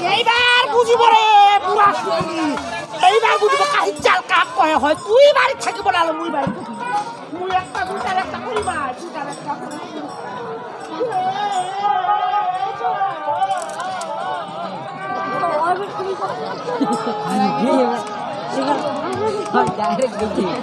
এইবার বুঝিব রে পুরা শুনি এইবার বুঝিব কাহি চাল কাপ কয় হয় তুই বাড়ি থাকিব না মুই বাড়ি মুই একটা দুটার একটা করিবা দুটার একটা डायरेक्ट देखिए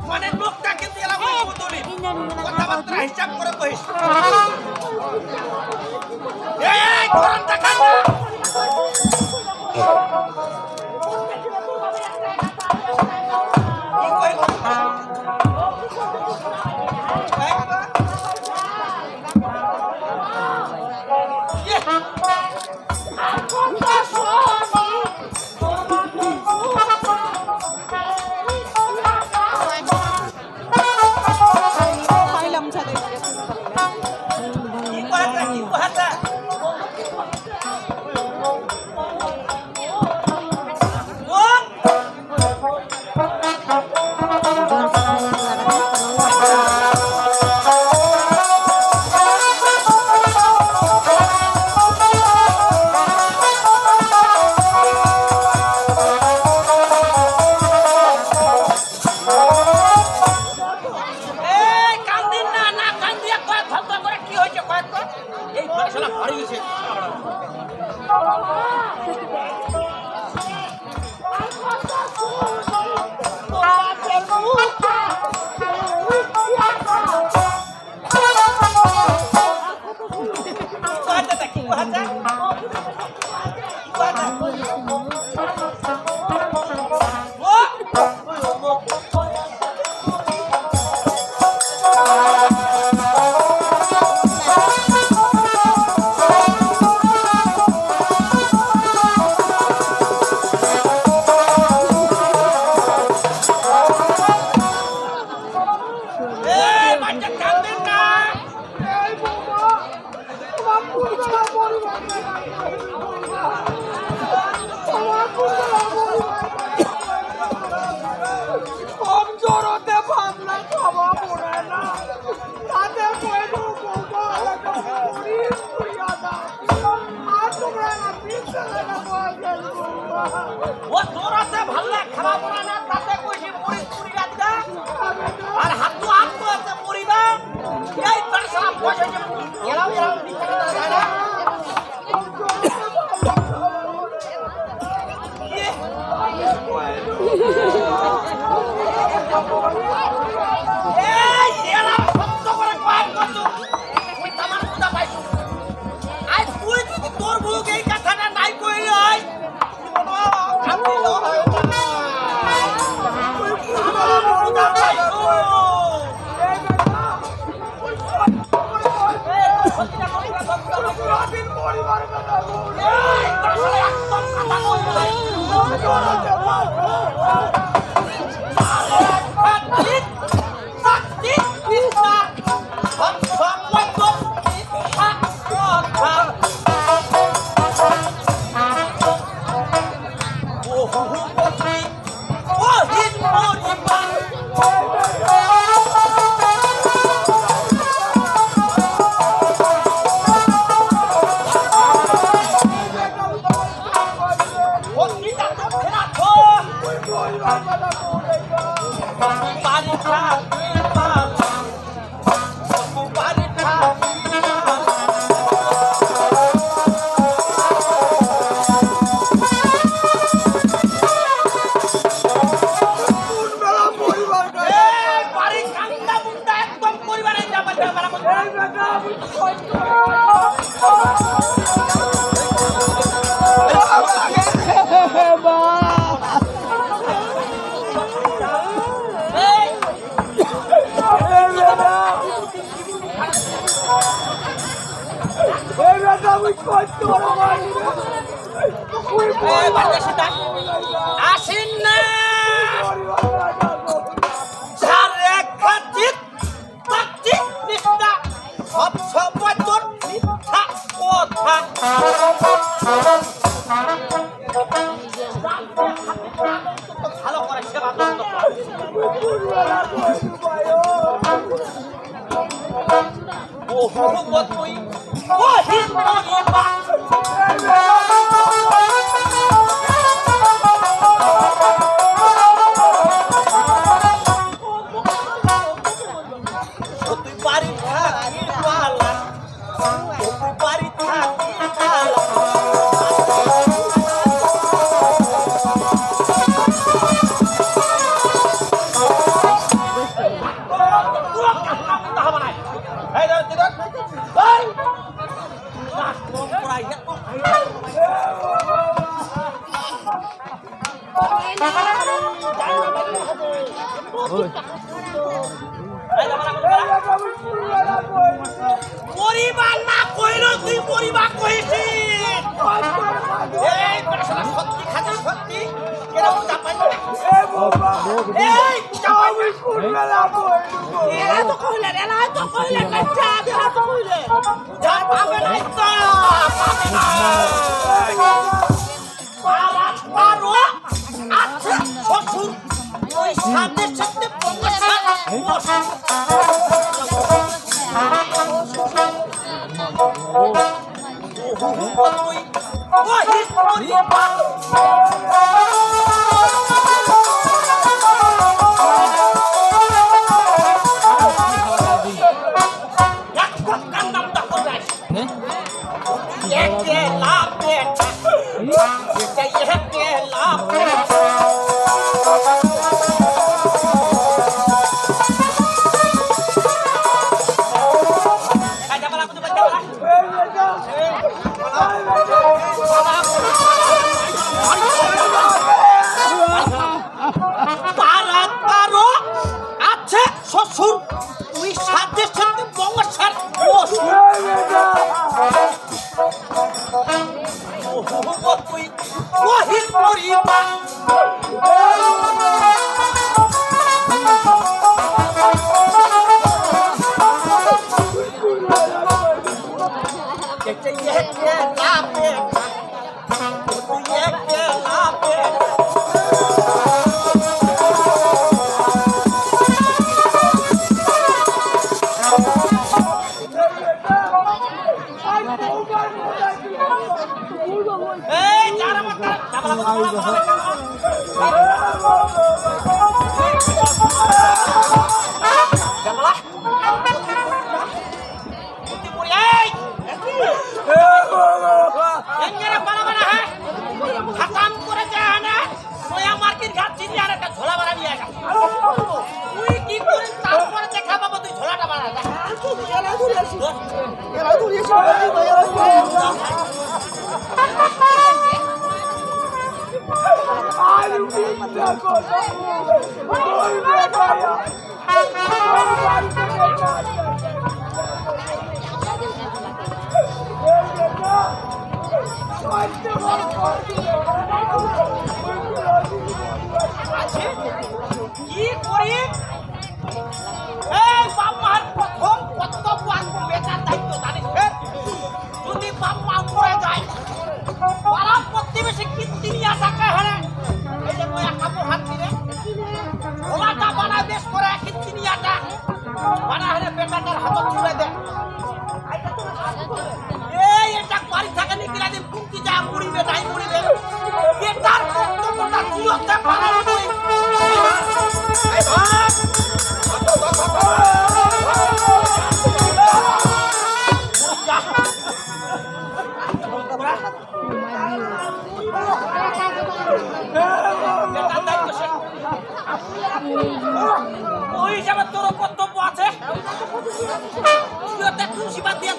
মানে লোকটা কিন্তু এলা বদলি কথাবার্তা হিসাব করে কইস এই কোরআনটা কাট কি কইল ও তোরাতে ভাল্লা খারাপ না তাতে কইছি মুড়ি চুরি রাখতা আর হাতু হাত আছে মুড়িবা এই তোর সারা পয়সা যে এলাও এলাও দিতে যায় না এই এলাও সত্য করে কয়েক কত তুই তামার পূজা পাইছো আজ তুই যদি তোর মুখ এই কথাটা নাই কইলি হয় Oh, আসেন না যারে খাতির তাকতি নিষ্ঠা সব সময় তোর মিথ্যা কথা ভালো করে সেবা যত্ন কর। ও হনুমত তুই ও হিন্দু পরিবার না কইল তুই পরিবার কইছিস এই পড়াশোনা সত্যি খাতে সত্যি কেরম চাপাই এই চাওয়াই করবে না এরা তো কইলে এরা তো কইলে কাচ্চা এরা তো কইলে যা পাবে না তো পাবে না পারো আচ্ছা শ্বশুর ওই সাথে সাথে শ্বশুর তুই সাথে সাথে বংশার তুই ওহির পরিবার ওই হিসাবে তোর কর্তব্য আছে খুশি বাদ দিয়ে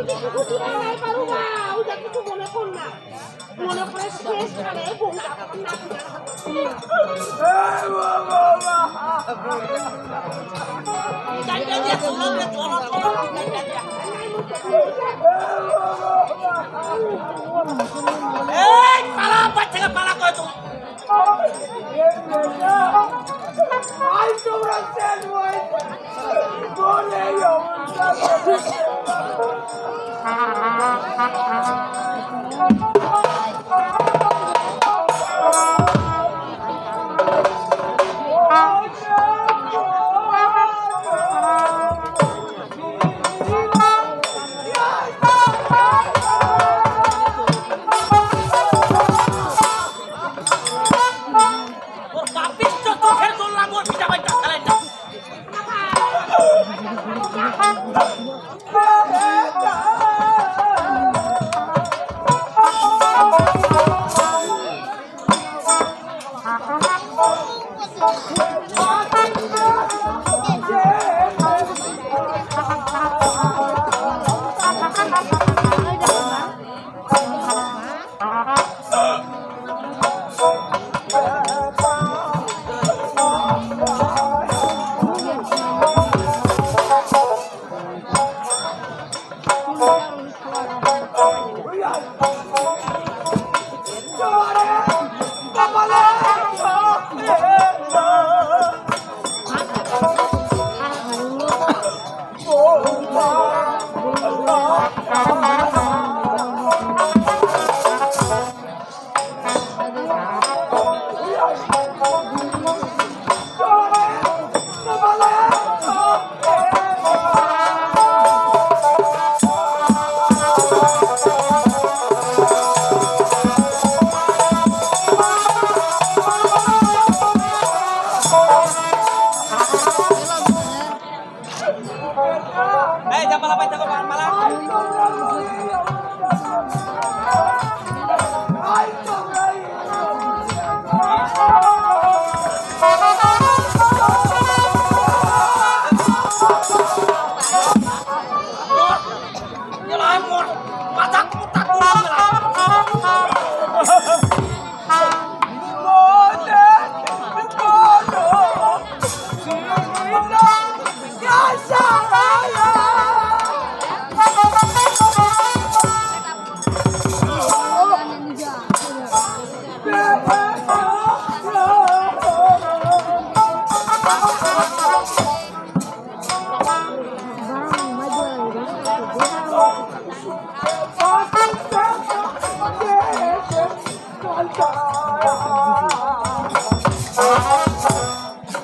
কিছু কিছু বানাই পারু না ওটা কিছু মনে কর না মনে করে শেষ খানে বউটা না ডাইটা দিয়ে চলো রে চলো চলো ডাইটা দিয়ে এই পালা বাচ্চাকে পালা কয় তুমি আই তোমরা সেন ওই বলে ওর বাপির তো চোখের জল লাগো পিটা বাইটা খেলেন না এই যা পালা বাইটা কো মালা এলা মোর মাথা কুটা কুড়া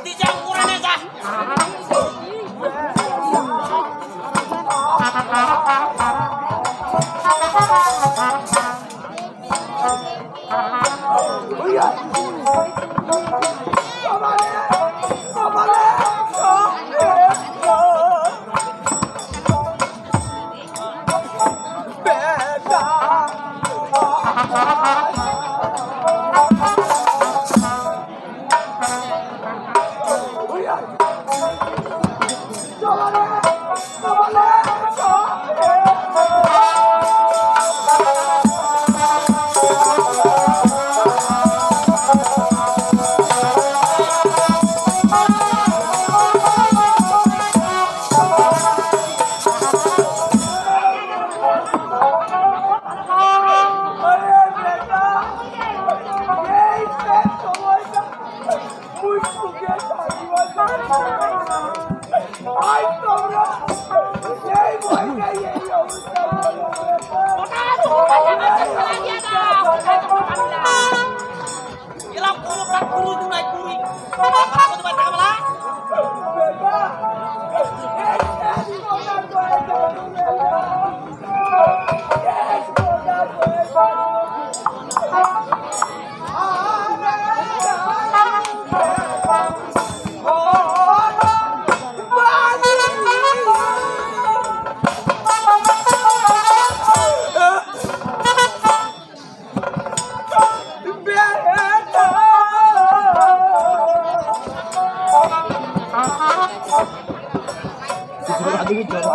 দিজা পুরানে যা এলা পুরোটা কুড়ি দুনাই কুড়ি পালা কত বাইটা মালা আদিকে চলো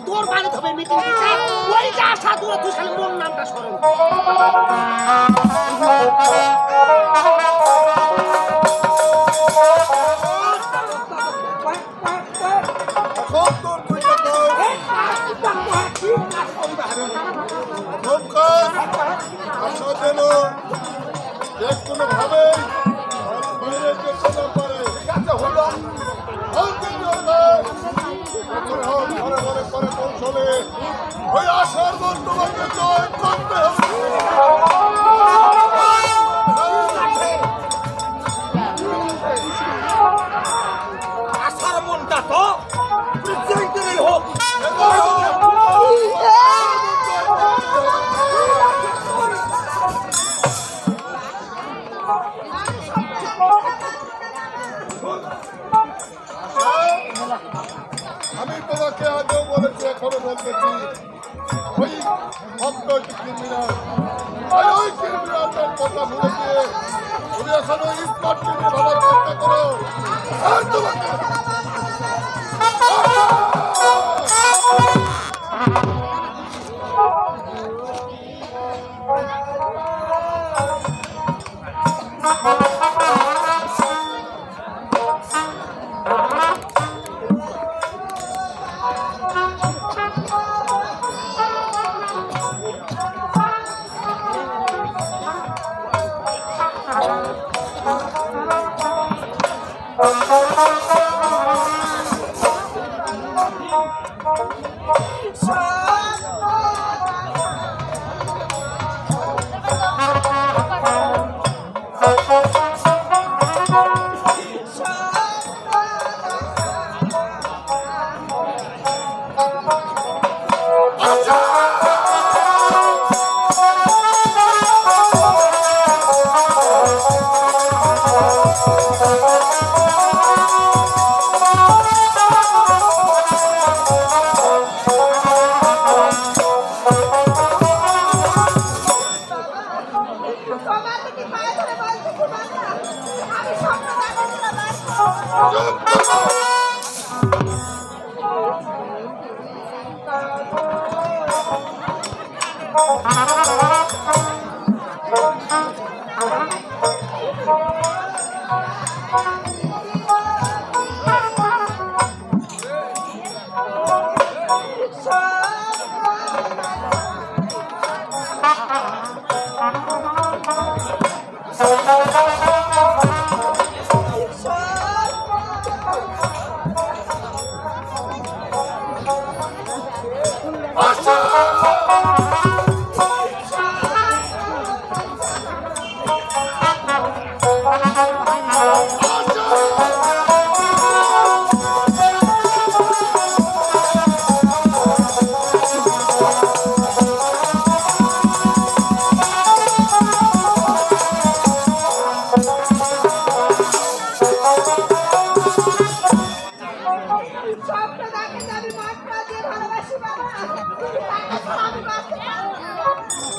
তোর বাড়ি হবে মিটিং দিতে ওইটা সাধু তুই খালি মোর নামটা স্মরণ ওই আশার মন তোমাকে জয় করতে হবে। আশার মনটা তো প্রেসিডেন্টেরই হোক। আমি তোমাকে আগেও বলেছি, এখনো বলতেছি, ওই ভক্ত ক্রিমিনাল ওই ক্রিমিনালটার কথা ভুলে গিয়ে তুমি এখন ওই স্পট টিভি ভাবার চেষ্টা করো। আর তোমাকে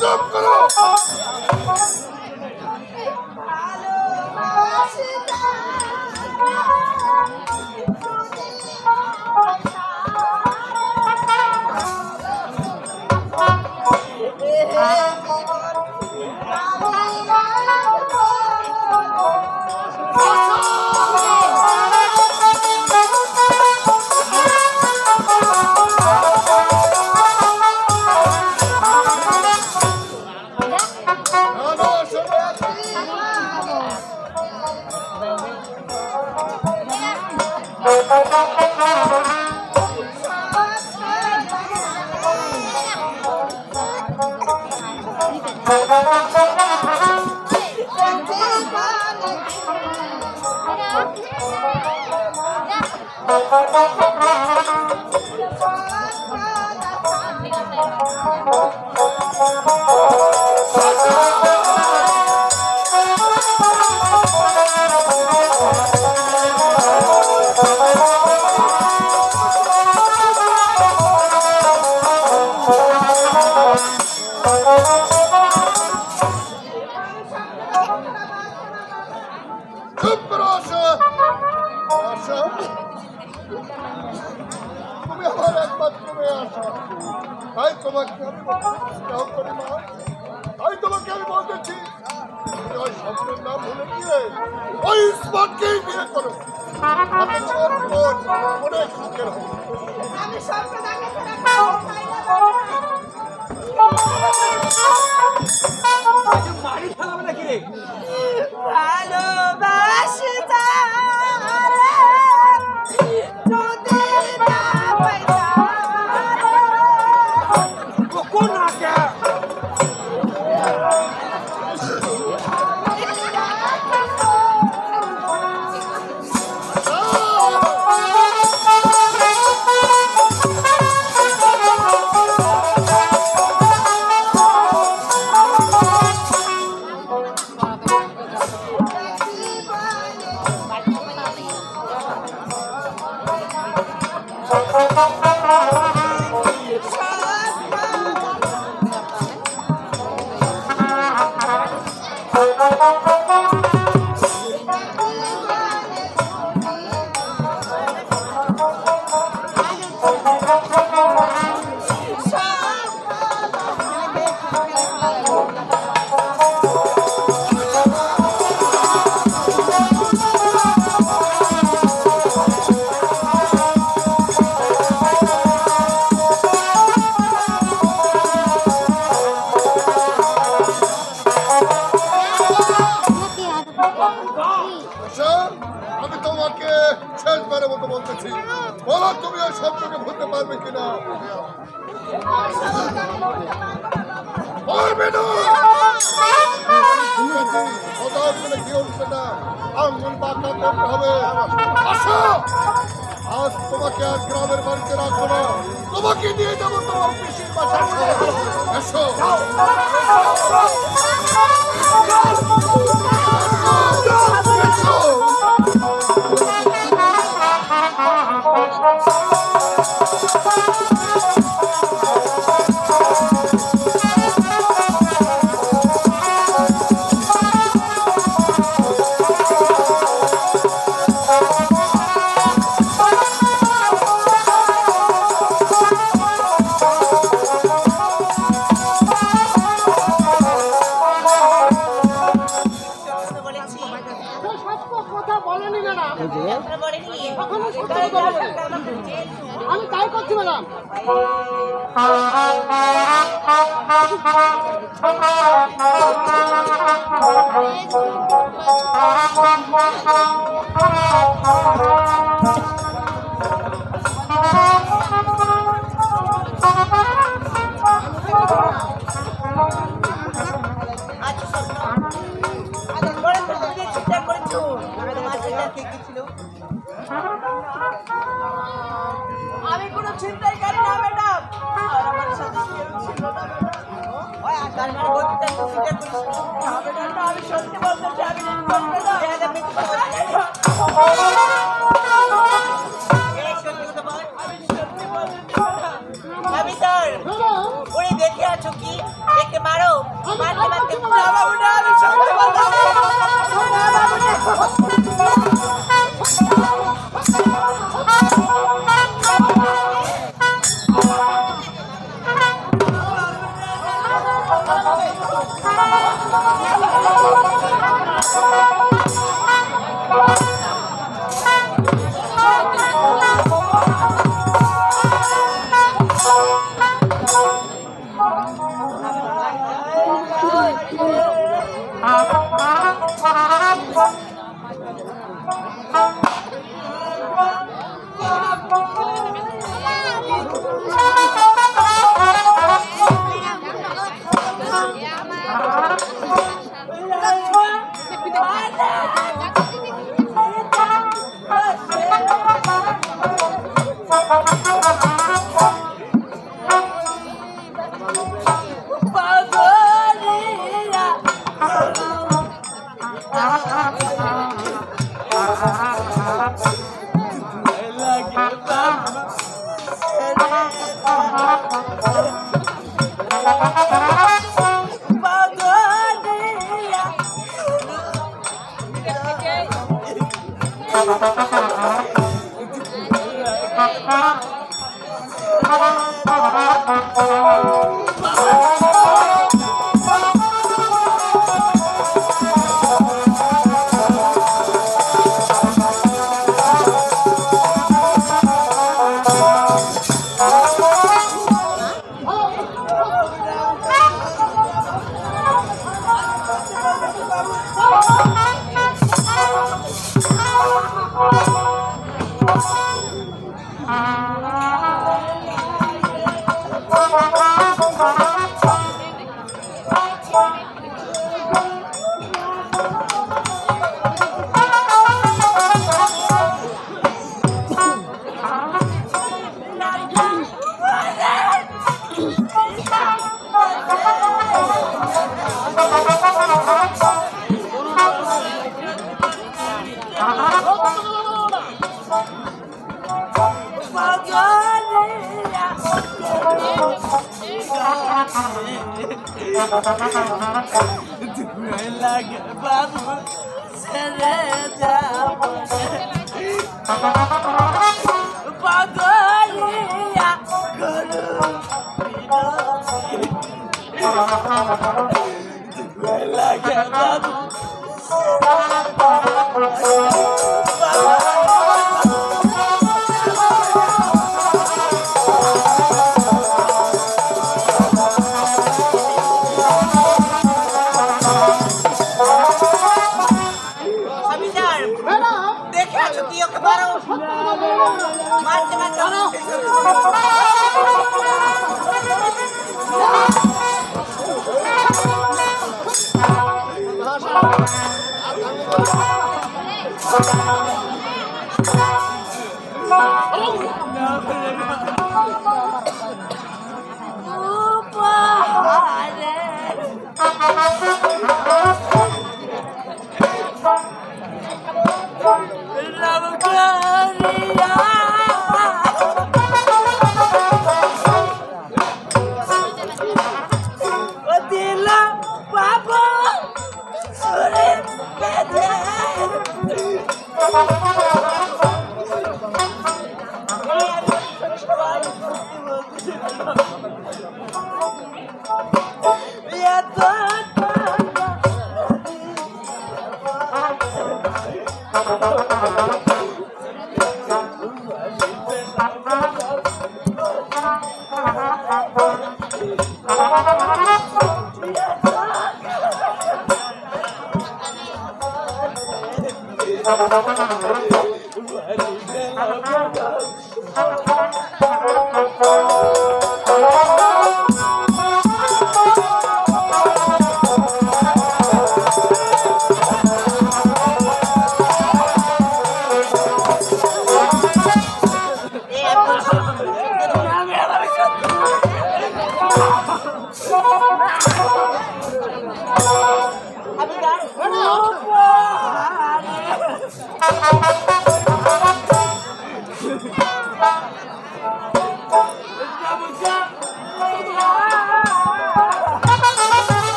চুপ করো। চুপ করো আশা। আশা, তুমি আমার একমাত্র মেয়ে আশা, তাই তোমাকে আমি স্নেহ করি না। তাই তোমাকে আমি বলতেছি ওই স্বপ্নের নাম ভুলে গিয়ে ওই স্পটকেই বিয়ে করো। তাতে তোমার জীবন অনেক সুখের হবে। আমি স্বপ্ন দেখেছি মারি ফেলাবে নাকি রে? ভালোবাসি তারে যদি না পাইতাম কোন আগে হতে পারবে কিনা? পারবে না। ঠিক আছে, সদয় করে কি উঠবে না, আঙ্গুল বাঁকা করতে হবে। আসো, আজ তোমাকে আর গ্রামের বাড়িতে রাখবো না, তোমাকে নিয়ে যাবো তোমার পিসির বাসায়। এসো। আমি তাই করছি ম্যাডাম। আমি কোনো চিন্তাই করি না ম্যাডাম, আর আমার সাথে কেউ ছিল না ম্যাডাম। আমি সত্যি বলতেছি, আমি দেখে আছো কি দেখে মারো মারতে মারতে আমি সত্যি বলতেছি। লাগে বাবু ছেড়ে যাব পাগলিয়া করু লাগে বাবু দেখে আছো কি ওকে মারো মারতে মারতে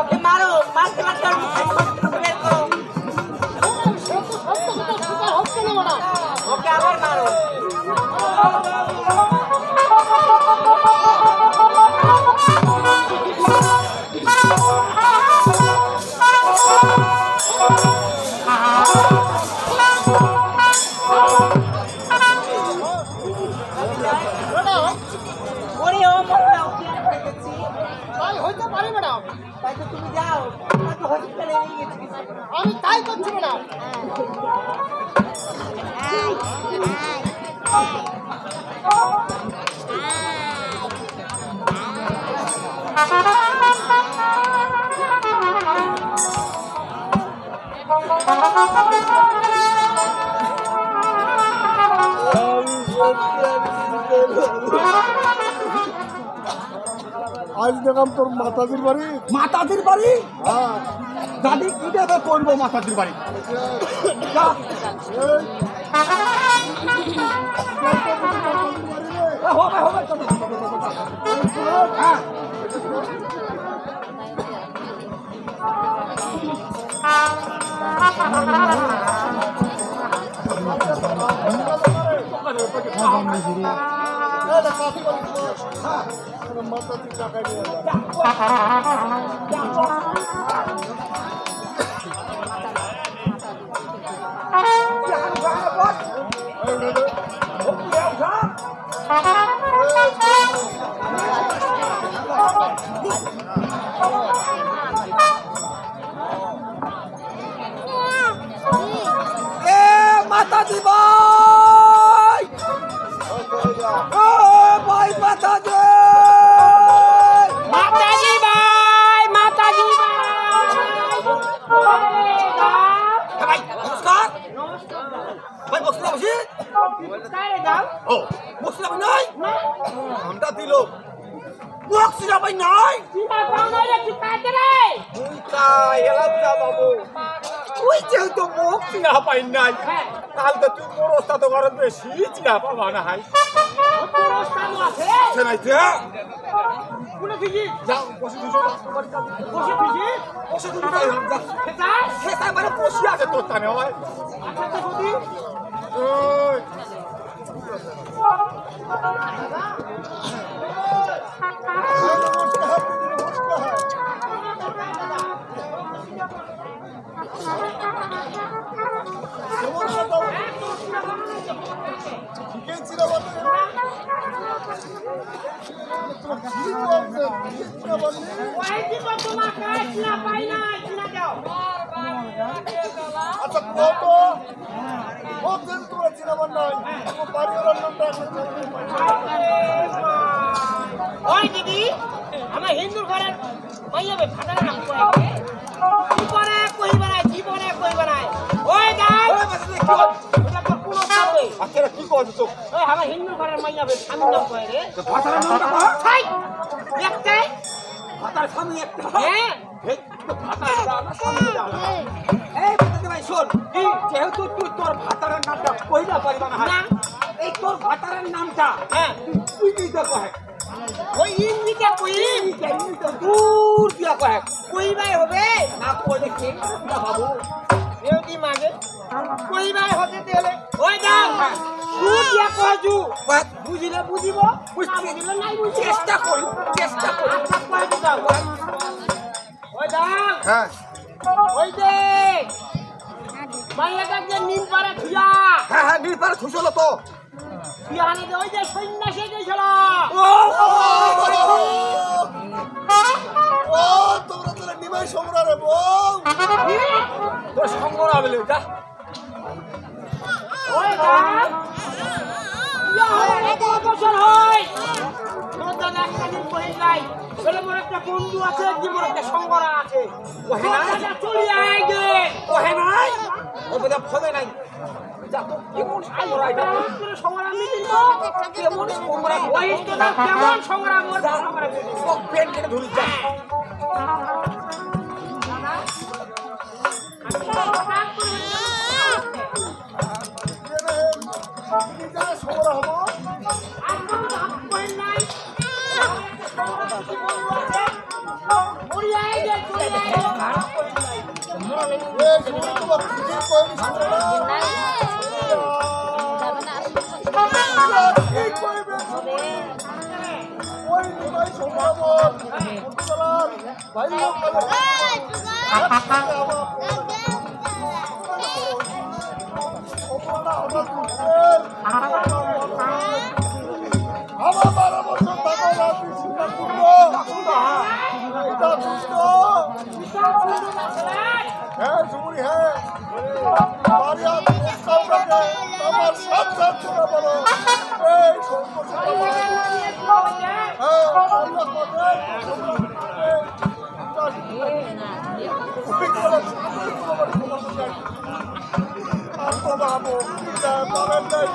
ওকে মারো, মারতে মারতে ওর মুখ থেকে বের করো। ওকে আবার মারো। ওরে ও মোটা ওকে হয়ে গেছি। তাই হইতে পারে ম্যাডাম, তাই তো তুমি যাও, তোমাকে হসপিটালে নিয়ে গেছি। আমি তাই করছি ম্যাডাম। আজ দেখলাম তোর মাতাজির বাড়ি। মাতাজির বাড়ি হ্যাঁ দাদি কি দেবে করবো মাতাজির বাড়ি? যা। হবে হবে চলো। হ্যাঁ মাতাজির টাকা নিয়ে যা। মাতাজি ভাই, ভাই মাতাজি, মাতাজি ভাই, মাতাজি ভাই, নমস্কার। ভাই বসলাম বসি। ও বসলাম নাই, ঘন্টা দিল বক্সিরা ভাই নাই। তুই যেহেতু মুখ চিনা পাই নাই, তাহলে তুই মোর ওস্তাদ ঘরে বেশি চিনা পাবা না হাই। চেনাইতে যাও বসে দিছো, বসে দিছো খেতায় মানে বসে আছে তোর টানে হয়। আচ্ছা কত বলছেন তোমরা চিনাবার নয়, তোমার বাড়িওয়ালার নামটা ওই দিদি, আমার হিন্দুর ঘরের মাইয়াবে ফাটার নাম করে জীবনে কই বানায়, জীবনে কই বানায়। ওই দাও এটা তো কোন হবে। আচ্ছা কি করছ তো? ওই আমার হিন্দুর ঘরের মাইয়াবে স্বামীর নাম করে রে। ভাতার নামটা কহ। ছাই একটাই। ভাতার স্বামী একটা। হ্যাঁ এই তো ভাতার দাও না স্বামী দাও না। এই ভাতার ভাই শোন, কি যেহেতু তুই তোর ভাতারের নামটা কইলা পারিবা না, না। এই তোর ভাতারের নামটা হ্যাঁ তুই দিতে কয়। ওই ইংলিশে কই এই তো দূর দিয়া কয়। কই ভাই হবে না কইলে কে না বাবু। এও কি মাগে কই ভাই হতে দিলে। ওই দাও তুই দিয়া কজু বুঝিলে বুঝিব, বুঝিলে নাই বুঝিব। চেষ্টা করি, চেষ্টা করি। আচ্ছা কই দাও। ওই দাও হ্যাঁ ওই দে মাইয়াটা যে নিম পারে থিয়া হ্যাঁ হ্যাঁ নির্বার খুশল তো। থিয়ানে দে ওই যে সন্ন্যাসী গেছিল। ও তোমরা তোরা নিমাই সম্রাট বউ তোর সঙ্গ না বলে যা। ওই দাও ইয়া হয় কত বছর হয় তোর দাদা একটা দিন কই যাই বলে মোর একটা বন্ধু আছে, জীবন একটা সংগরা আছে। ওহে নাই, চলি আয় গে ওহে নাই, ও বলে ফলে নাই। যা তো কেমন সংগ্রাম এটা সংগ্রাম মিছিল কেমন সংগ্রাম বয়স না কেমন সংগ্রাম ওর সংগ্রাম পেন কেটে ধরি যা আমার 12 বছর থাকা রাত্রি স্বীকার করবো এটা দুষ্ট হ্যাঁ সুমরি হ্যাঁ মারিয়া কাউকে আমার সাথ সাথ করে বলো এই সন্তোষ হ্যাঁ আল্লাহ করে আর তো বাবু পাবেন নাই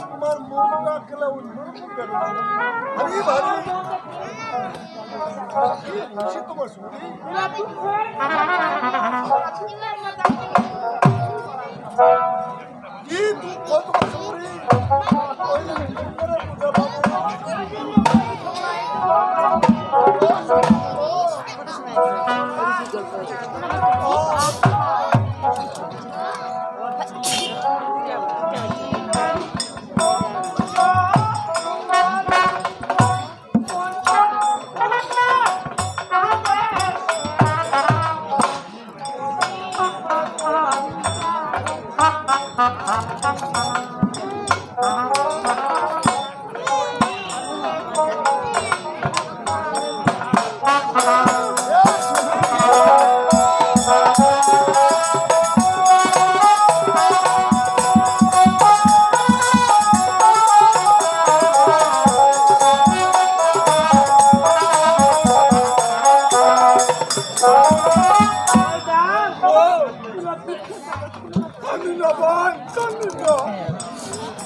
তোমার মনটা খেলে ভারী ভারী তোমার শরীর কি দুঃখ তোমার শরীর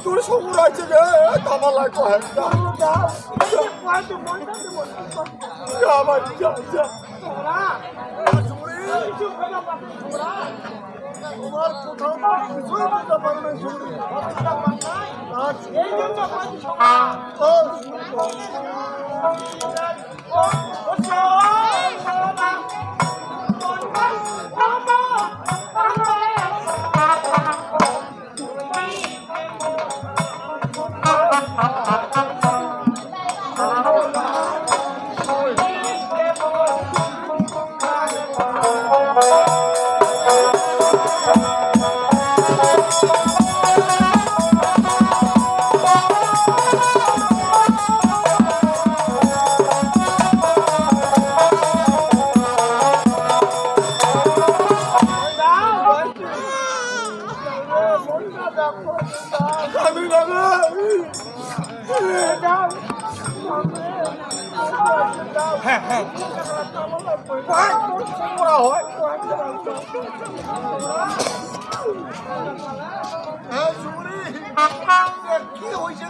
তোর সবুর আছে গে আমার লাগতো তোমার কোথাও কিছুই বুঝতে পারো না কি হয়েছে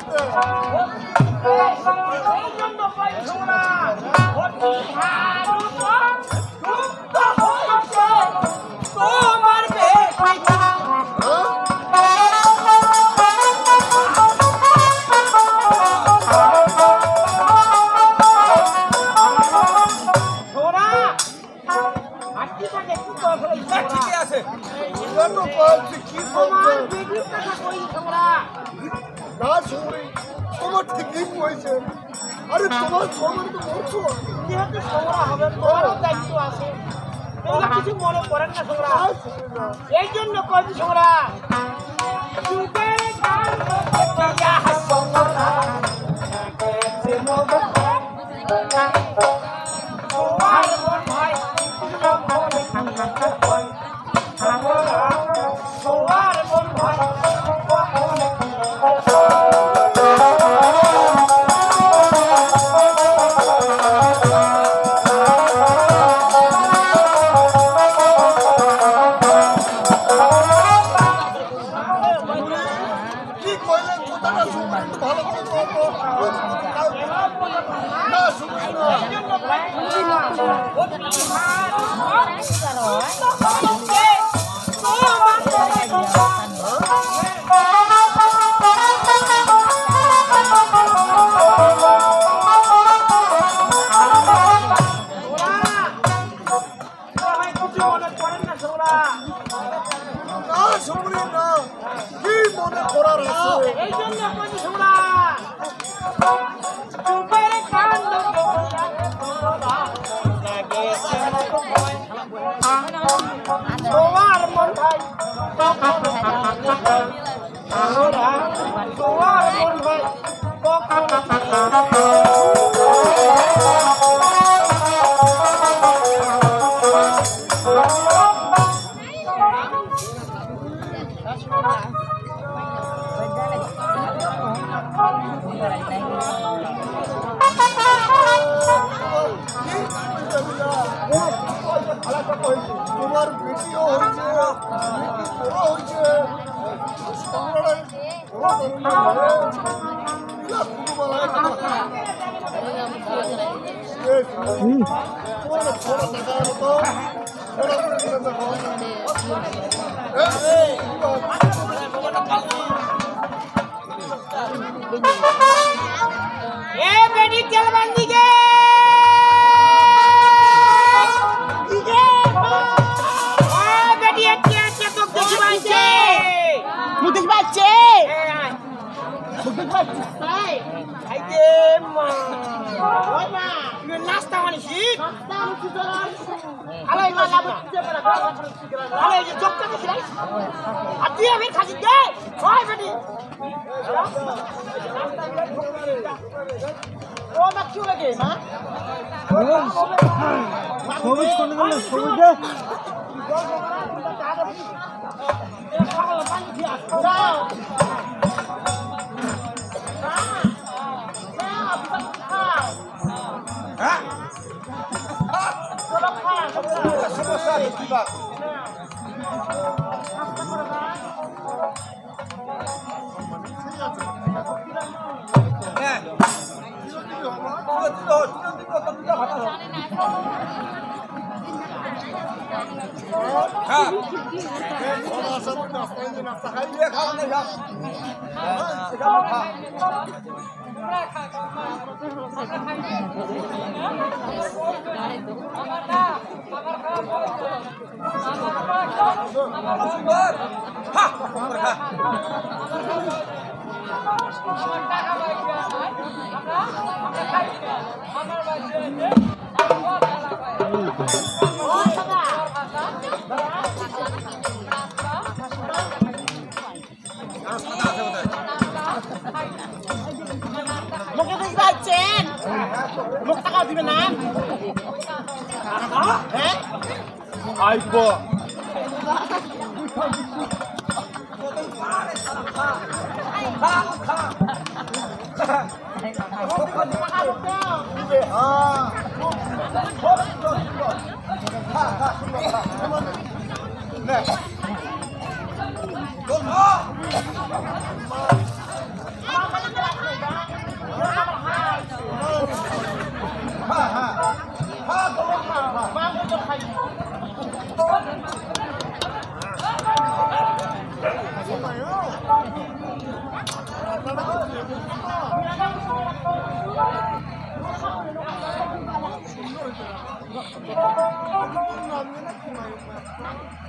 তুই কি তোমার বলছিস? বেটির কথা কই তোমরা না শুনি, তোমার ঠিকই কইছে। আরে তোমার সময় তো বলছো। যেহেতু তোমরা হবে তোমারও দায়িত্ব আছে এগুলো কিছু মনে করেন না তোমরা আর শুনি না। এই জন্য কইছি তোমরা যুগের গান দিয়া হাসরা গেছে মগন তোমার মন ভাই তোমার মন ভাই কি কইলে কথাটা শুনি, একটু ভালো করে বলতো। না শুনি না। না শুনি না। কি মনে করার আছে? এই জন্য কইছি তোমরা যুগের গান তোমার মন ভাই তোমার মন ভাই তোমার ভিডিও হয়েছে, বড় হয়েছে, সংগ্রহের বড় এ বেটি তেলবান দিকে বেটি একটা তো দেখি পাইছে মুদিক পাইছে মুদিক পাইছে তাই আইতে মা ওই মা তুই নাস্তা মানিছি নাস্তা মানিছি তো আলাই মা লাভ দিতে পারে আলাই যে জবটা দেখি আর তুই আমি খাসি দে ওই বেটি ও মা কি লাগে মা সবুজ কোন গেল সবুজ দে সমস্যা আছে কি বা? নাস্তা খাই দিয়ে খাওয়া না মুখে দেখি পাচ্ছেন মুখ টাকাও দিবে না হ্যাঁ আইব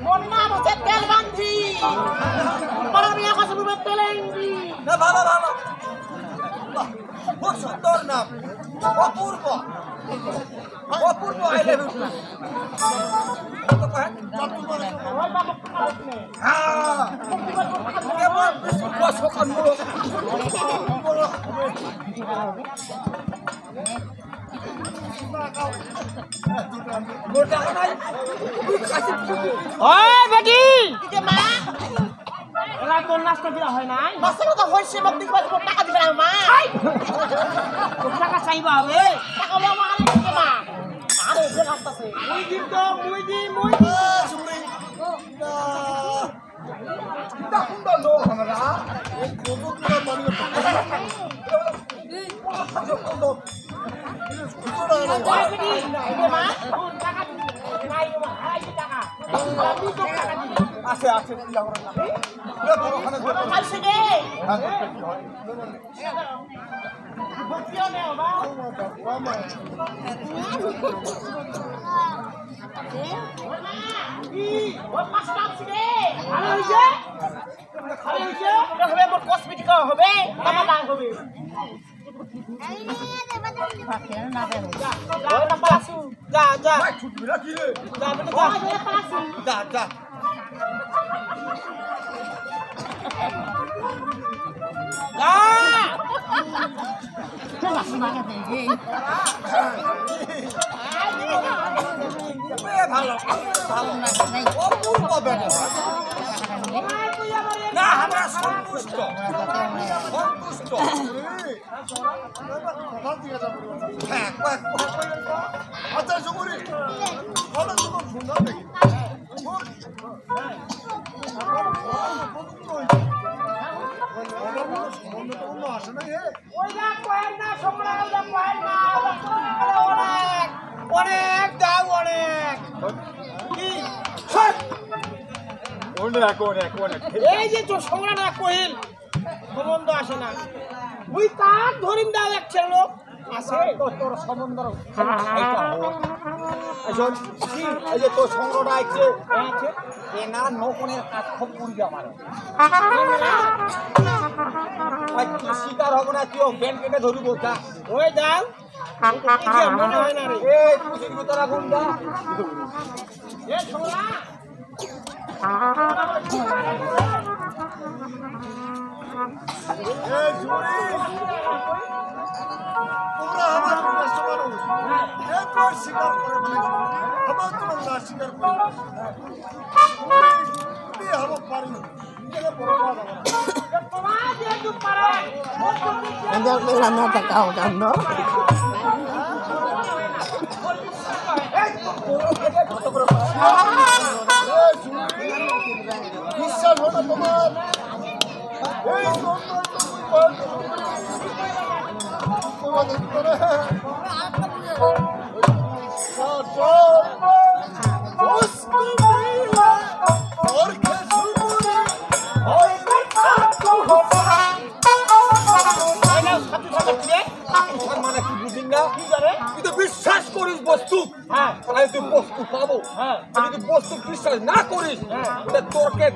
মোর নাম হচ্ছে তেলবান্ধি পাড়ার মিয়া কাছে বলবে তেলেঙ্গি না ভালো ভালো বাহ, খুব সুন্দর নাম অপূর্ব অপূর্ব আই লাভ ইউ ওই বাবা কাজ নেই হ্যাঁ কেমন বিশুদ্ধ সকালমূলক গোটা নাই ওই বেটি যে মা এলা তোর নাস্তা দিলা হয় নাই বাসের তো হইছে মত দিক বাস টাকা দিবে না মা তোর টাকা চাইবা হবে টাকা বলা মা আরে দিবে মা আরে যে রাস্তাছে মুই দিম তো মুই দি ওই বেটি দিবে মা তোর টাকা দিবি নাই বাবা আড়াইশো টাকা আমি তোর টাকা দিবি আছে আছে চিন্তা করো না খাইছে রে ভর্তিও নেই বাবা কি ওই 5 টাকা আছে রে ভালো হইছে ভালো হইছে এটা হবে মোর কসমেটিক হবে আমার দাম হবে ওই না পাসু যা যা ছুটবি না কি রে যা বেটা ওই যা যে পাসু যা যা যা ভালো ভালো অপূর্ব ব্যবহার না আমরা সন্তুষ্ট সন্তুষ্ট হ্যাঁ আচ্ছা সুগুরি ভালো তোমার সুন্দর দেখি আসে না হে ওই যা কয়েন না সম্রাট ওই যা কয়েন না অনেক অনেক দাও অনেক কি এই যে তোর সংগ্রাম কহিল সম্বন্ধ আসে না মুই তাক ধরিম দাও একটা লোক আছে তোর সম্বন্ধ এই যে তোর সংগ্রহটা আছে আছে এ না নকনের কাজ খুব করবে আমার তুই শিকার হবো না কেউ ব্যান কেটে ধরিব যা ওই দাও কি মনে হয় না রে এ তুই তারা গুন্ডা এ ছোলা এই জুরি তোমরা আমার কাস্টমার এ তো শিকার করে ফেলেছো আমার তোমার না শিকার করে তুমি হাবো পারি এটা বড় কথা তোমার যে তু পারে Andiamo nella nota cauda, no? বিশ্বাস হলো তোমার এই তোমাদের করে মানে কি বুঝিস না তুই তো বিশ্বাস করিস বস্তু হ্যাঁ তাহলে তুই বস্তু পাবো হ্যাঁ আর যদি বস্তু বিশ্বাস না করিস তাহলে তোরকে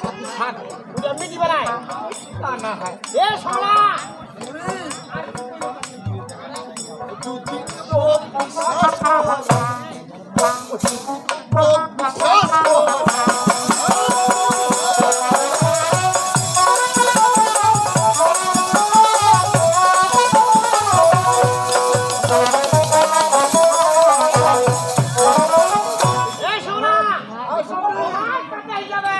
সাথে থাক ওটা মিটি বানায় তা না হয় এ ছোলা এ ছোলা আর কাটাই যাবে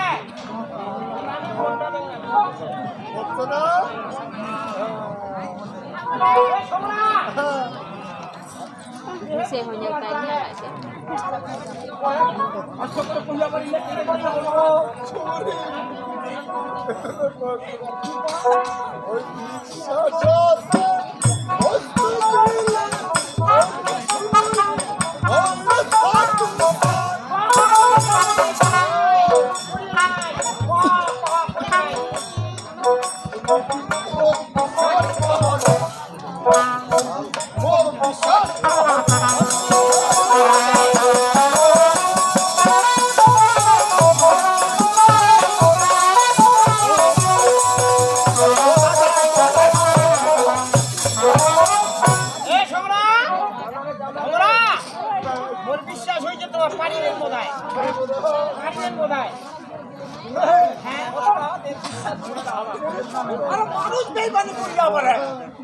এ ছোলা Kasi mo niya kanya kasi. Oh, আরে মানুষ বেইমানি করিয়া পারে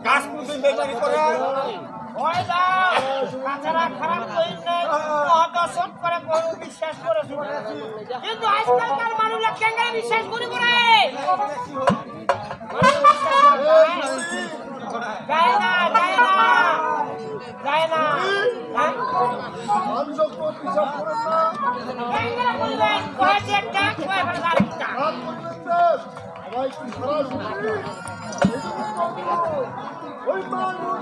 গাছ পুঁতি বেইমানি করে ওই না কাছাড়া খারাপ কইন নাই অদশট করে গরু বিশ্বাস করে শুনেছি কিন্তু আজকালকার মানুষরা কেন বিশ্বাস করি করে যায় না যায় না যায় না মানুষ হিসাব করেন না কেন বলবেন কয় যে একটা কয় বলে আরেকটা রাত করবেন না সবাই কি সরাসরি ওই মানুষ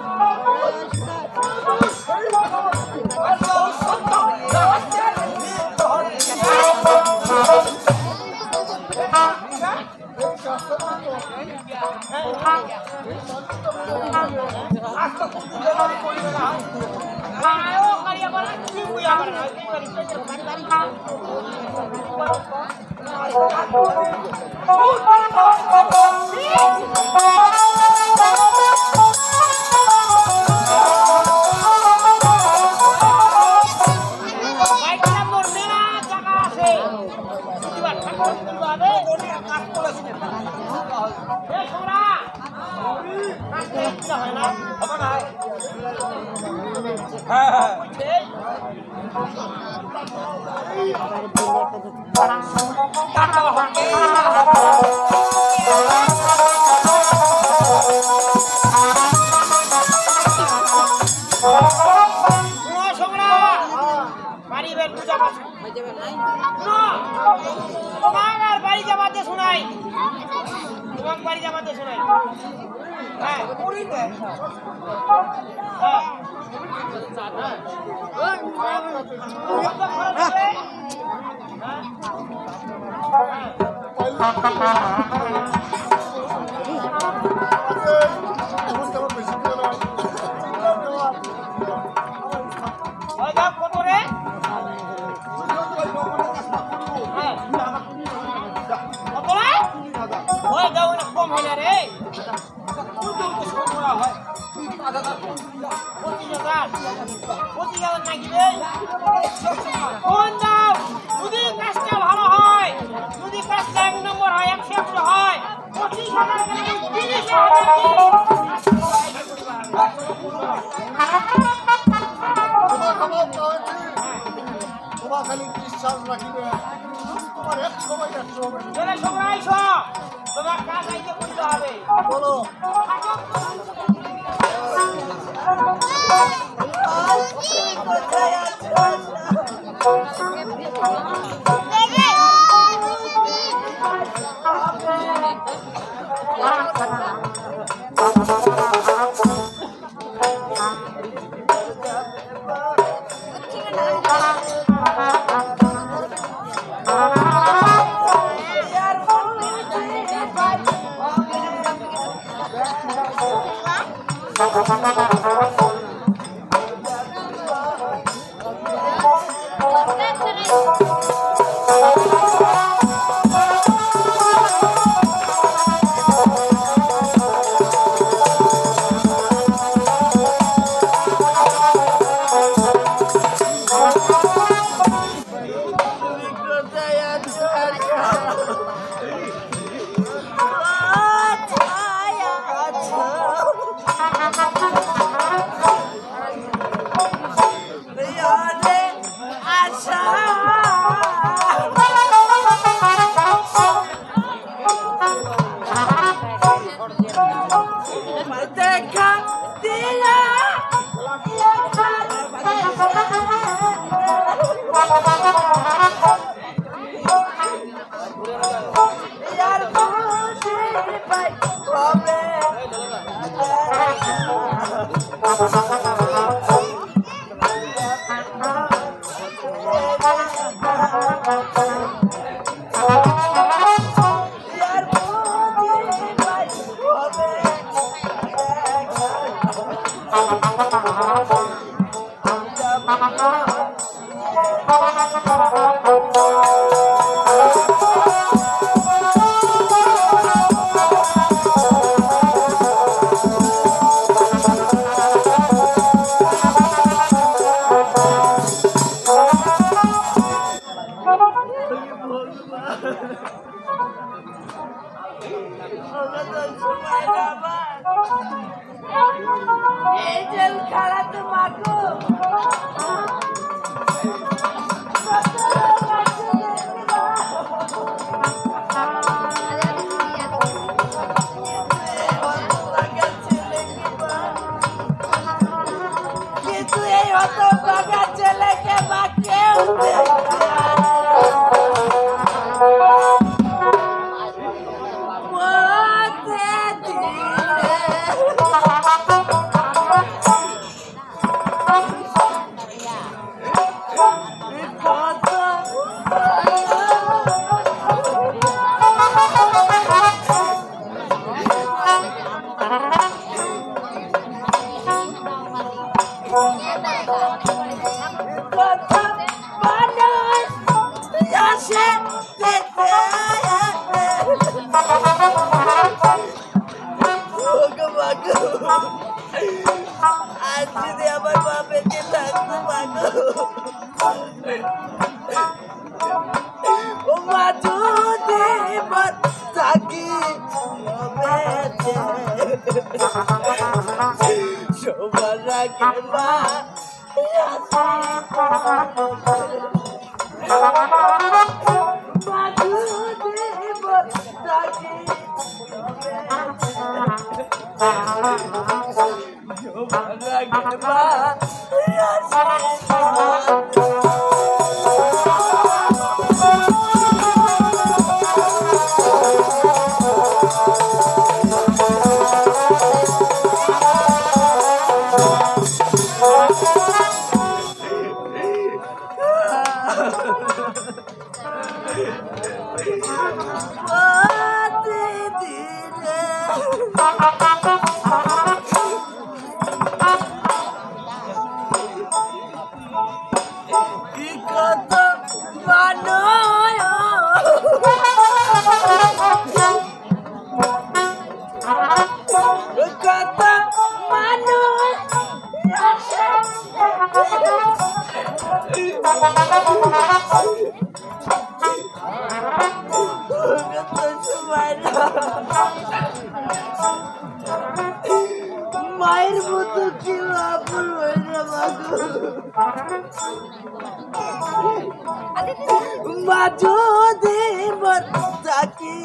সেই আয়ো করিয়া বলে কি কইয়া বলে বাইকটা মরবে না জায়গা আছে প্রতিবার ঠাকুর তুলবে হবে কাজ করেছে এ সোনা কাজটা ইচ্ছা হয় না হবে না হ্যাঁ তোমার বাড়ি যাবাতে শোনাই তোমার বাড়ি যাবাতে শোনাই হ্যাঁ কত রে ওই দাও না কম হয় না রে 25,000 নাকি রে কোন দাও যদি কাজটা ভালো হয় যদি কাজটা এক নম্বর হয় 100 হয় 25,000 কেন 30,000 তোমার খালি বিশ্বাস রাখিবে তোমার 100 বাই 100 হবে তোরা সবাই আইছো তোমার কাজ আইতে করতে হবে বলো কত সময় আমার এই জেল খাড়াতে মাগো কিন্তু এই অত বাগা ছেলেকে বা কেউ আজ যদি আমার মা বেঁচে থাকতো মাগো ও মা যদি থাকি সবার আগে মা মায়ের মতো কেউ আপন হয় না মা যদি থাকি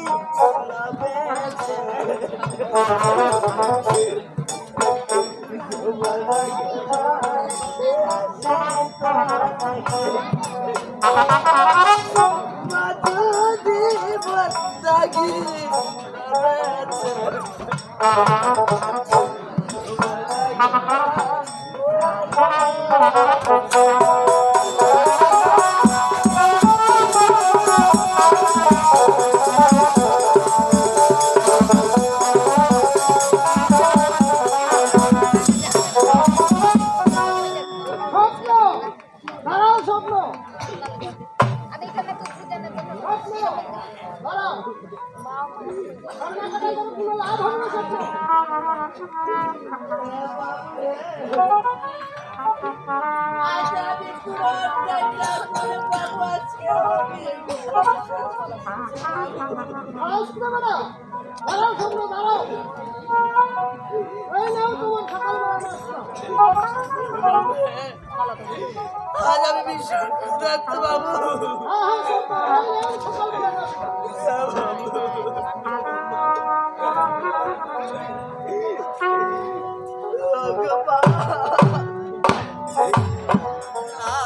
আজ আমি ভীষণ ক্ষুধার্ত বাবু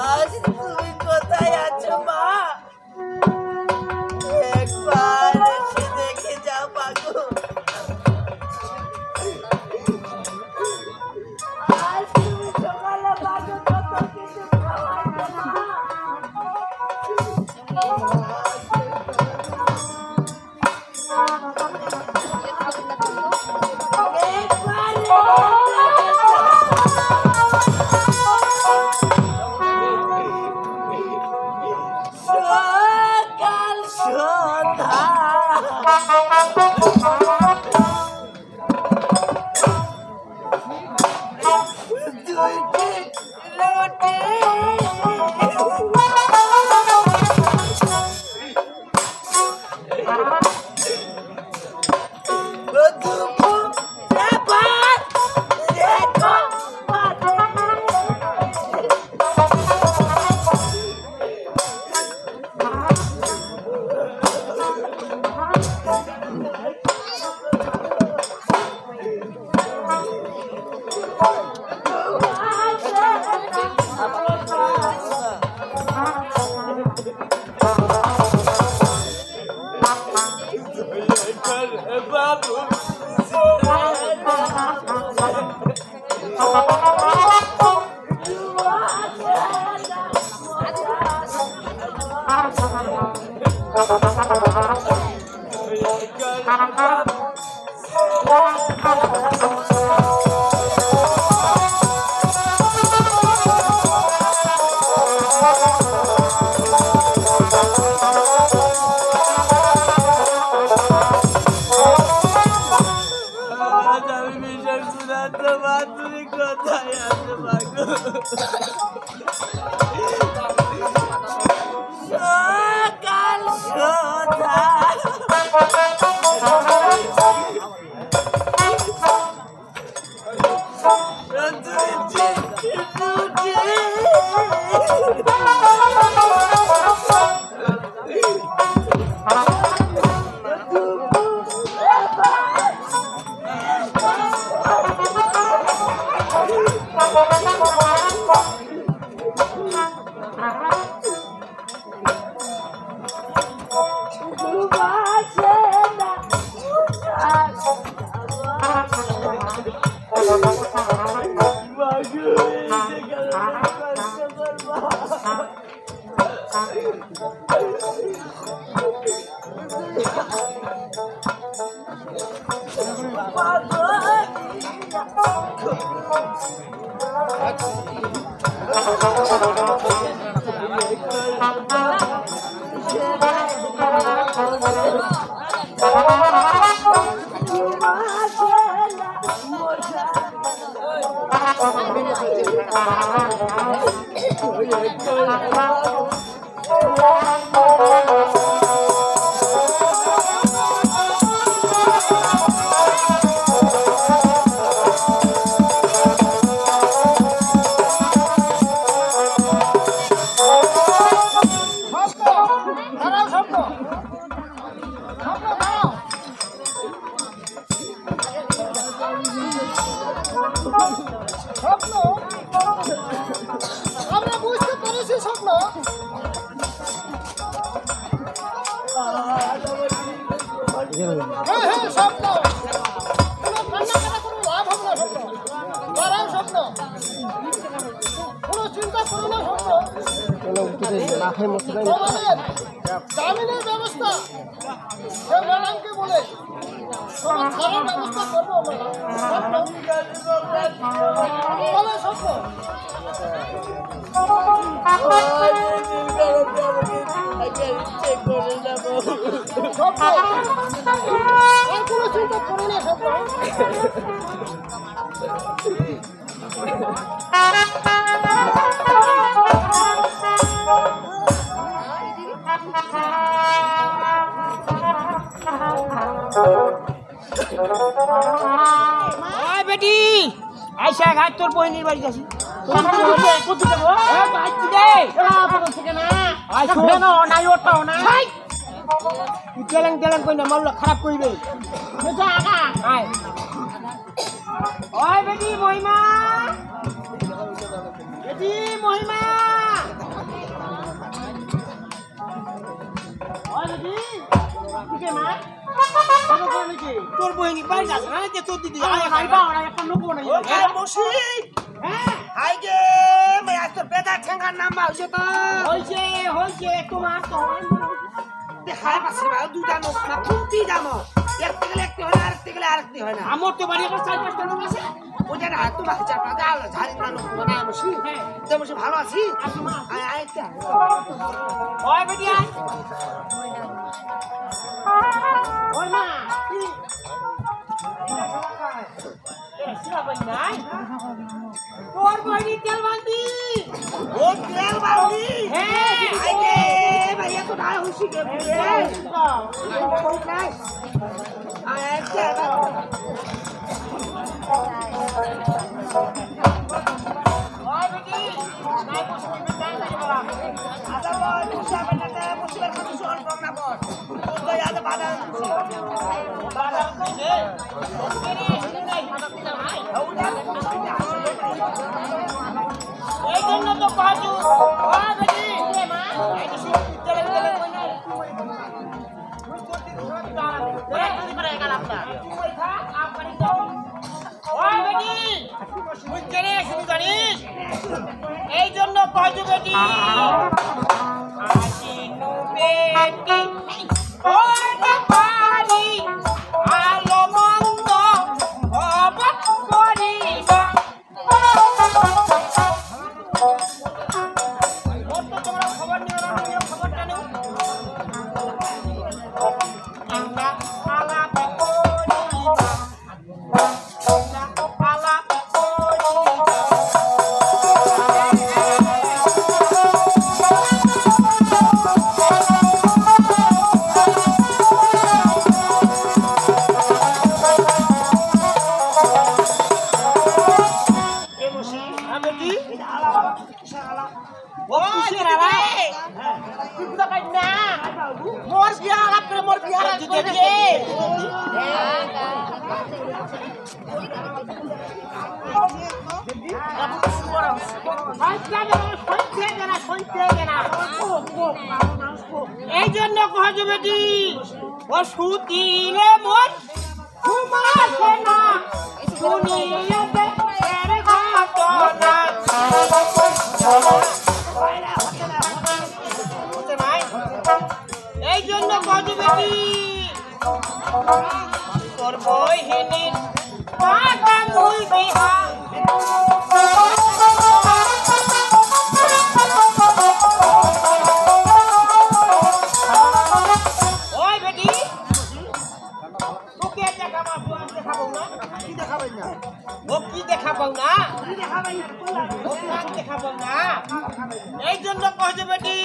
আজ তুমি কোথায় আছো মা একবার এসে দেখে যাও বাবু আজ তুমি সকালে বাবু কত কিছু খাওয়াইছো সকাল সন্ধ্যা দুইটি রুটি জামিনের ব্যবস্থা ম্যাডামকে বলে তোমার ছাড়ার ব্যবস্থা করবো আমরা স্বপ্ন আর কোনো চিন্তা করো না স্বপ্ন বেটি আইসা ঘাট তোর বহিনীর বাড়ি যাচ্ছি খারাপ করবে বেটি মহিমা বেটি মহিমা তোর বহিনী বাড়ি যাচ্ছে না তোর দিদি একটা নেবো না বেদা ঠেঙ্গার নাম হয়েছে তো হয়েছে তোমার তো দেখায় পাচ্ছি ভাই দুটা নোট না কোনটি জানো দেখতে গেলে একটি হয় না আরেকটি গেলে আরেকটি হয় না আমার তো বাড়ি আবার 4-5টা লোক আছে ওটা না তোমাকে চাপা দাও ঝাড়ি না নোট বানায় বসি তো বসে ভালো আছি আয় আইতা ওই বেটি আয় ওই মা তোর বহিনী তেল বান্দি ও তেল বান্দি হ্যাঁ আইগে ভাইয়া তো না হইছি কে আয় আইতা ওই বেটি নাই বসবি বেটা নাই বলা আদা বল মুসা বেটাতে মুসিবার খাতে সর কম না বল তো ইয়াদ বাদা এই জন্য তো বাজু এই জন্য বাজু বেটি আলো মন্দ করিবা তোমরা খবর নিও না খবরটা নিও আলাপ করিবা আলাপ এই জন্য কহজ বেটি ও সুতিলে মোর ঘুমাছে না শুনিয়াতে এর ঘটনা এই জন্য কহজ বেটি তোর বহিনীর পাতা মুই বিহা এই জন্য কহজ বেটি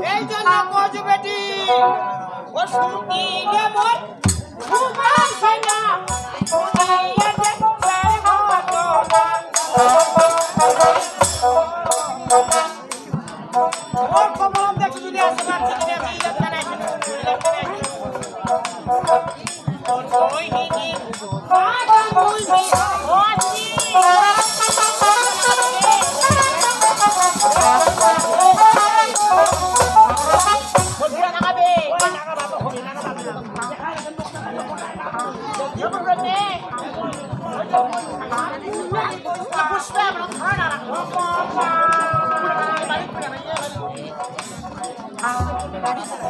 এই জন্য কহজ বেটি ও সুতিলে মোর ঘুমাছে না শুনিয়াতে এর ঘটনা ওর খবর দেখি যদি আসে না ঠিক আছে এই যাত্রা নাই ওর বহিনী পাতা মুই ওছি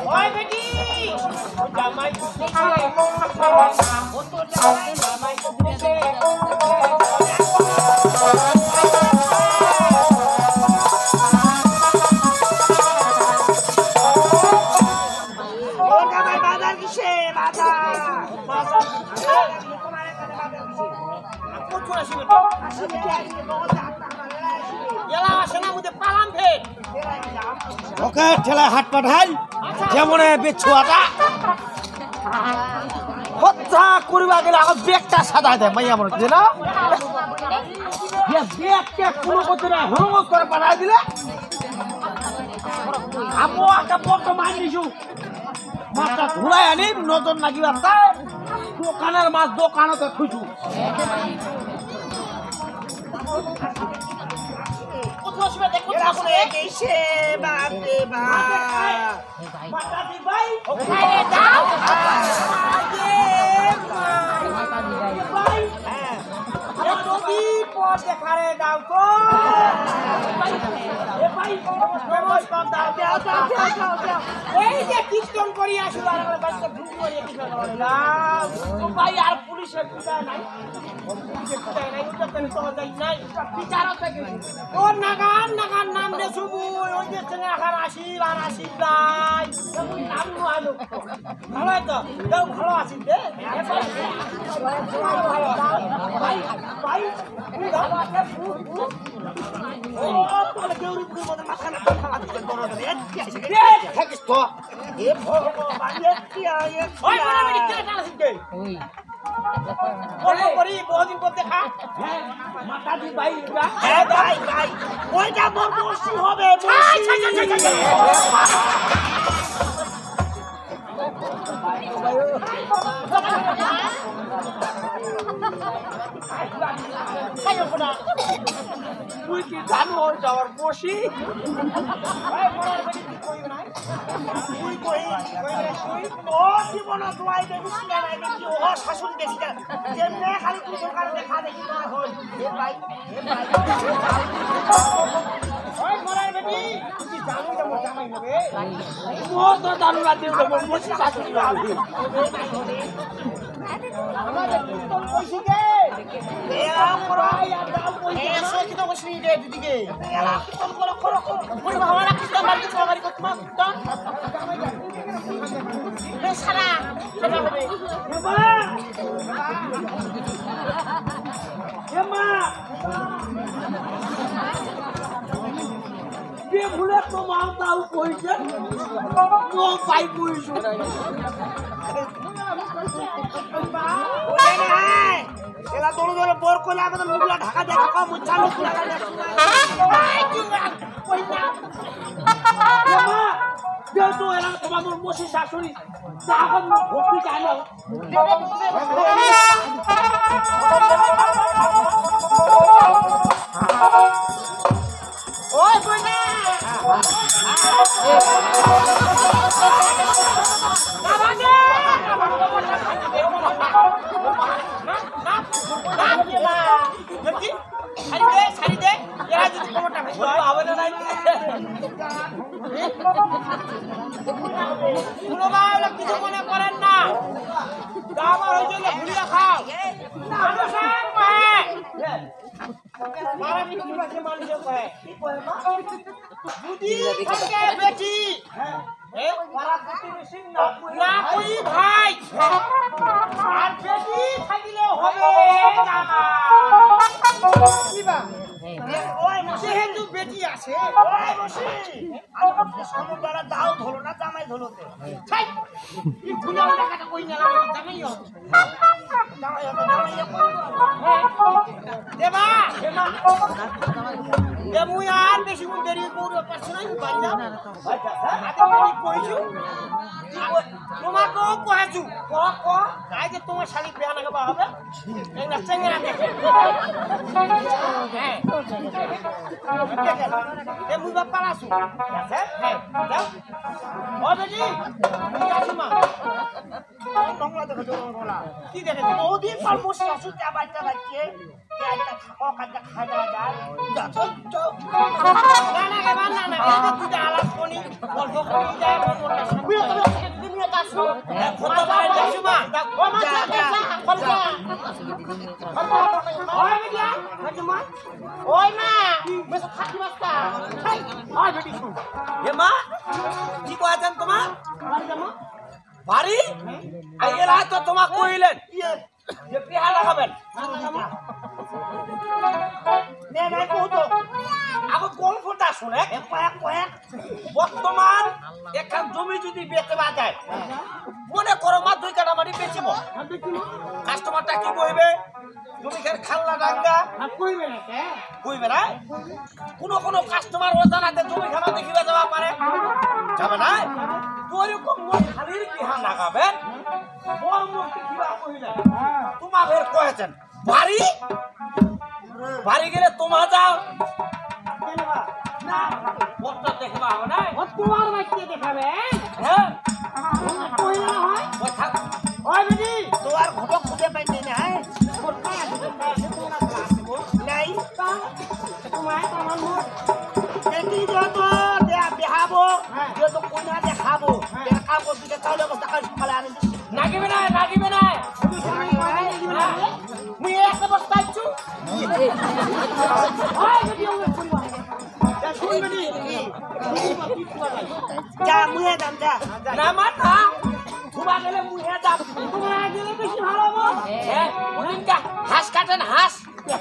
ওই বেটি জামাই ও তো জামাই বাজার কিসে ওকে ঠেলায় হাট পাঠাই যেমন বেছুয়াটা হত্যা করিবা গেলে আমার ব্যাগটা সাদা দেয় মাইয়া মনে হচ্ছে না ব্যাগকে কোনো করতে না হরমত করে পাঠাই দিলে আমো একটা বড্ড মার নিছু মাছটা ধুলাই আনি নজর নাকি বার্তা দোকানের মাছ দোকানতে খুঁজু দেখারে দাও তো এই যে কীর্তন করি আসলো ভাই আর পুলিশের পূজায় নাই ওর নাগান নাগান নাম নাই নাম আলো ভালো তো দাও ভালো আছিস রে ভাই ভাই তুই ভালো আছিস ও তোর দেউরি পুরো মধ্যে মাথা না খাওয়া দিতে বড় ধরে কি আছে রে থাকিস তো এ ভগবান কি আয়ে ওই বড় মিনি কে টানাছিস কে ওই বড় করি বহুদিন পর দেখা হ্যাঁ মাথা দি ভাই হ্যাঁ ভাই ভাই ওইটা মোর বসি হবে বসি তুই কি জানো যাওয়ার বসি তুই কই ও জীবন তোমায় দেখিস না দেখি ও শাশুড়ি দেখি না যেমনে খালি তুই দোকান দেখা দেখি না হই এ ভাই ওই মরার বেটি তুই জানো যে মোর জামাই হবে ও তো জানো না তুই বসি শাশুড়ি হবে আমাদের তোর কইছি কে এ আমরাই আর দাও কইছি এ সে কি তো বসনি রে দিদিকে এলা তোর বড় করো করো আমরা কি তো বাড়ি খাবারই করতে মা তো সারা সেটা হবে এমা কে ভুলে তো মা তাও কইছে ও পাই কইছো এলা দৌড় দৌড়ে বোর কইলা আমাদের মুগলা ঢাকা দেখা কম মুচ্ছা লোক লাগা যেহেতু এরা তোমার মসি শাশুড়ি তখন ভক্তি চাই না ওই বইনা কিছু মনে করেন না আমার ওই জন্য ভুলিয়া খাও বেটি না কই ভাই আর বেটি থাকিলে হবে যেহেতু বেটি আছে সমুদ্র দাও ধরো না জামাই ধরোতে মুই আর বেশি দেরি করতে পারছি না তোমাকেও কহেছু যে তোমার শাড়ি বেয়া না গাবা হবে চেঙ্গা দেখে মুই বাপ্পা আসু কি দেখে বহুদিন পর বসে আসু চাবাইতে পারছে ওই মা কি কয়েছেন তোমার বাড়ি এরা তো তোমাকে কইলেন যে বিহা লাগাবেন শুনে বর্তমান এখান জমি যদি বেচে যায় মনে করো মা 2 কাটা মাটি বেচিব কাস্টমারটা কি কইবে জমি খের খাল্লা ডাঙ্গা কইবে না কোনো কাস্টমার অজানাতে জমি খানা দেখিবে যাওয়া পারে যাবে না তো এরকম মন খালির বিহা লাগাবেন বড় মূর্তি কিবা কইলেন তোমাদের কয়েছেন বাড়ি গেলে তোমা যাও না বড়টা দেখবা হবে না তোমার মাইকে দেখাবে হ্যাঁ কইলা হয় কথা ওই বেটি তো আর ঘটক খুঁজে পাইনি না কোথায় আছে তোমার ক্লাস নাই তোমার আমার মোর বেটি যত দেখাবো যত কোনা দেখাবো দেখাবো দুটো চাউল অবস্থা কাজ ফলা আনি লাগিবে না মুই একটা বস্তা আইছু ওই বেটি ওই করিবা যা মুহে দাম যা না মাথা ধুবা গেলে মুহে দাম তোমার গেলে বেশি ভালো হবে হ্যাঁ উনিনটা হাঁস কাটেন হাঁস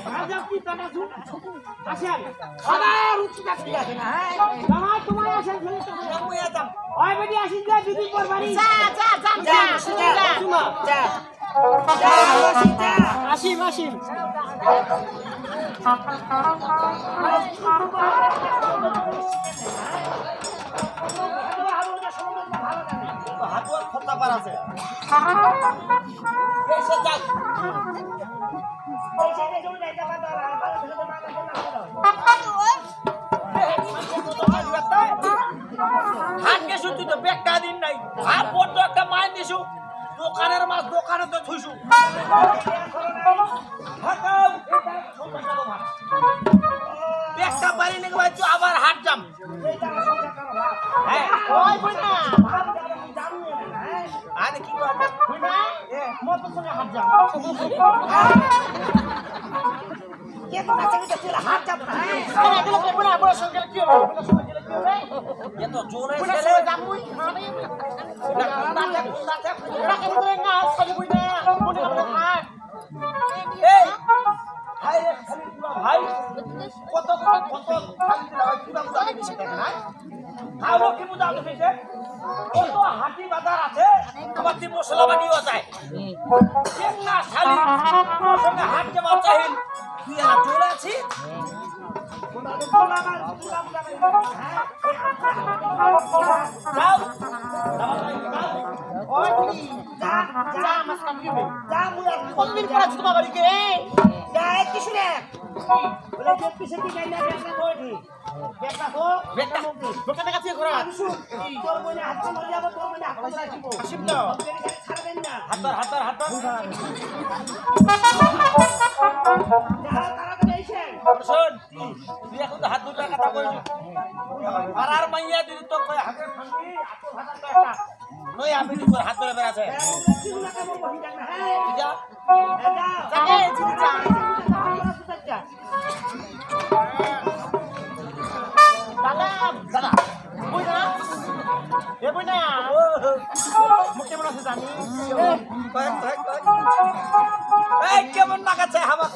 রাজা কি টাকা আসেন খাবার রুচিটা ঠিক আছে না হ্যাঁ আমার তোমার আসেন খেলে তো মুহে দাম ওই বেটি আসিন যা দিদি পরবানি যা যা যা যা যা যা যা যা আসিম আসিম হাতুয়া খতা পার আছে এসে যাক হাত গেছু তুই তো বেকা দিন নাই আর বড় একটা মাইন দিছু দোকানের মাছ দোকানে তো থুইছু বেকা পারি নাকি ভাই তুই আবার হাট যাম হ্যাঁ ওই বইনা আরে কি করবে বইনা মত সঙ্গে হাত যা কে তো কাছে গিয়ে তুই হাত যা হ্যাঁ এগুলো কে বড় বড় সঙ্গে কি হবে বড় সঙ্গে কি হবে এ তো জোরে বড় ছেলে সঙ্গে যাবই খাবে রাখে তো না সাজি বইনা মনে হবে হাত এই ভাই রে খালি পুরা ভাই কত খালি দিলা ভাই পুরা পুরা বেশি টাকা না খাও কি বুঝা দিছে কত হাতি বাজার আছে আমার দি মশলা বানিও যায় এক না খালি তোর সঙ্গে হাত জমা চাহিন তুই আর জোরে আছি যাও ওই কি যা যা মাছ কাম দিবে যা মুই আর কতদিন পরে তোমার বাড়ি কে যা কি শুনে বলে যে পিছে কি গাইনা বেটা কইছি বেটা হো বেটা মুক্তি বেটা কাছে ঘোরা শুন তোর বইনে হাত মরে যাব তোর বইনে হাত ধরে আসিব আসিব না ছাড়বেন না হাতর তাড়াতাড়ি আইছেন শোন তুই এখন তো হাত দুটার কথা কইছিস আর মাইয়া দিদি তো কই হাতের ফাঙ্গি আতো ভাষা তো একটা নই আমি দি হাত ধরে বেরাছে যা এই কেমন লাগাচ্ছে হাওয়া